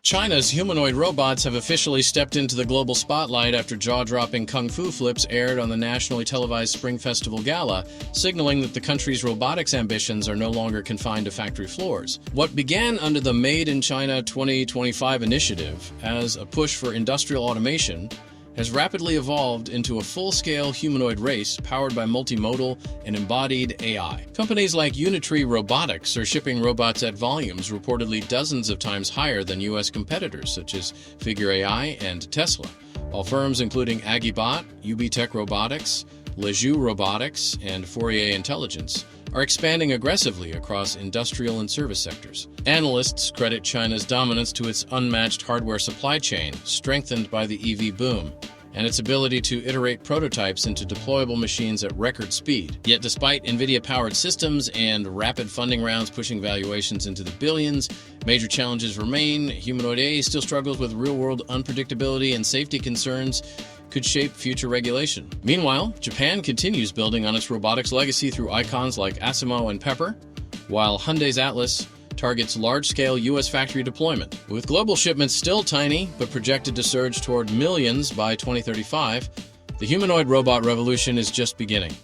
China's humanoid robots have officially stepped into the global spotlight after jaw-dropping kung fu flips aired on the nationally televised Spring Festival Gala, signaling that the country's robotics ambitions are no longer confined to factory floors. What began under the Made in China 2025 initiative as a push for industrial automation has rapidly evolved into a full-scale humanoid race powered by multimodal and embodied AI. Companies like Unitree Robotics are shipping robots at volumes reportedly dozens of times higher than U.S. competitors such as Figure AI and Tesla, while firms including Agibot, UBTech Robotics, Leju Robotics, and Fourier Intelligence are expanding aggressively across industrial and service sectors. Analysts credit China's dominance to its unmatched hardware supply chain, strengthened by the EV boom, and its ability to iterate prototypes into deployable machines at record speed. Yet despite NVIDIA-powered systems and rapid funding rounds pushing valuations into the billions, major challenges remain. Humanoid AI still struggles with real-world unpredictability, and safety concerns could shape future regulation. Meanwhile, Japan continues building on its robotics legacy through icons like Asimo and Pepper, while Hyundai's Atlas targets large-scale U.S. factory deployment. With global shipments still tiny, but projected to surge toward millions by 2035, the humanoid robot revolution is just beginning.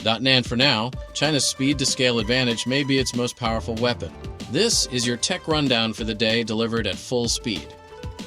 And for now, China's speed-to-scale advantage may be its most powerful weapon. This is your tech rundown for the day, delivered at full speed.